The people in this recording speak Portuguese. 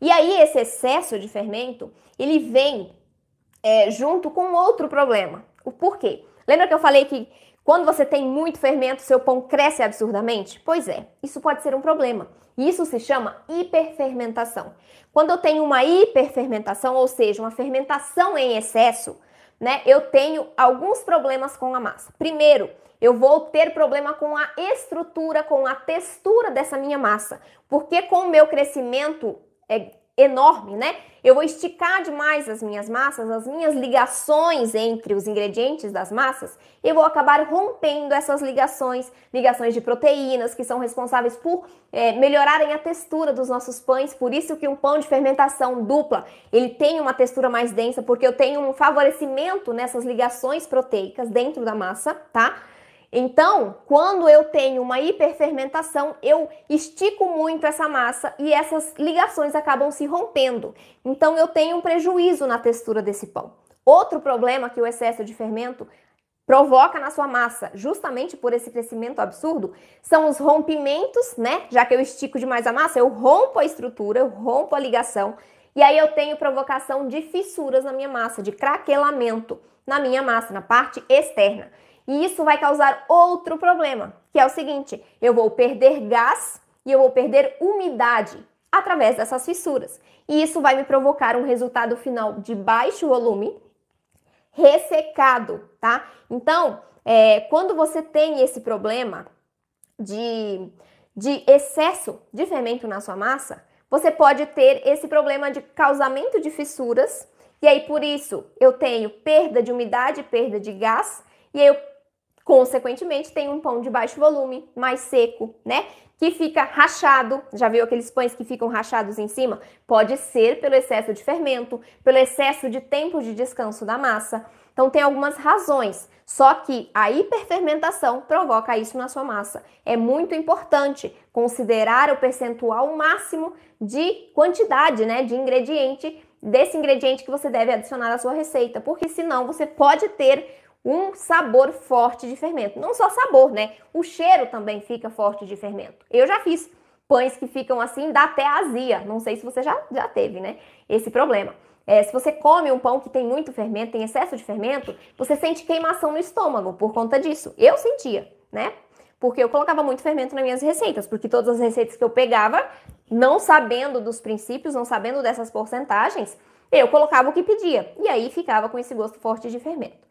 E aí esse excesso de fermento, ele vem junto com outro problema. O porquê? Lembra que eu falei que quando você tem muito fermento, seu pão cresce absurdamente? Pois é, isso pode ser um problema. Isso se chama hiperfermentação. Quando eu tenho uma hiperfermentação, ou seja, uma fermentação em excesso, né, eu tenho alguns problemas com a massa. Primeiro, eu vou ter problema com a estrutura, com a textura dessa minha massa, porque com o meu crescimento enorme, né? Eu vou esticar demais as minhas massas, as minhas ligações entre os ingredientes das massas, e eu vou acabar rompendo essas ligações de proteínas que são responsáveis por melhorarem a textura dos nossos pães. Por isso que um pão de fermentação dupla, ele tem uma textura mais densa, porque eu tenho um favorecimento nessas ligações proteicas dentro da massa, tá? Então, quando eu tenho uma hiperfermentação, eu estico muito essa massa e essas ligações acabam se rompendo. Então, eu tenho um prejuízo na textura desse pão. Outro problema que o excesso de fermento provoca na sua massa, justamente por esse crescimento absurdo, são os rompimentos, né? Já que eu estico demais a massa, eu rompo a estrutura, eu rompo a ligação, e aí eu tenho provocação de fissuras na minha massa, de craquelamento na minha massa, na parte externa. E isso vai causar outro problema, que é o seguinte: eu vou perder gás e eu vou perder umidade através dessas fissuras. E isso vai me provocar um resultado final de baixo volume, ressecado, tá? Então, quando você tem esse problema de excesso de fermento na sua massa, você pode ter esse problema de causamento de fissuras, e aí por isso eu tenho perda de umidade, perda de gás, e aí eu consequentemente, tem um pão de baixo volume, mais seco, né? Que fica rachado. Já viu aqueles pães que ficam rachados em cima? Pode ser pelo excesso de fermento, pelo excesso de tempo de descanso da massa. Então, tem algumas razões. Só que a hiperfermentação provoca isso na sua massa. É muito importante considerar o percentual máximo de quantidade, né? De ingrediente, desse ingrediente que você deve adicionar à sua receita. Porque senão você pode ter um sabor forte de fermento. Não só sabor, né? O cheiro também fica forte de fermento. Eu já fiz pães que ficam assim, dá até azia. Não sei se você já teve, né? Esse problema. Se você come um pão que tem muito fermento, tem excesso de fermento, você sente queimação no estômago por conta disso. Eu sentia, né? Porque eu colocava muito fermento nas minhas receitas, porque todas as receitas que eu pegava, não sabendo dos princípios, não sabendo dessas porcentagens, eu colocava o que pedia. E aí ficava com esse gosto forte de fermento.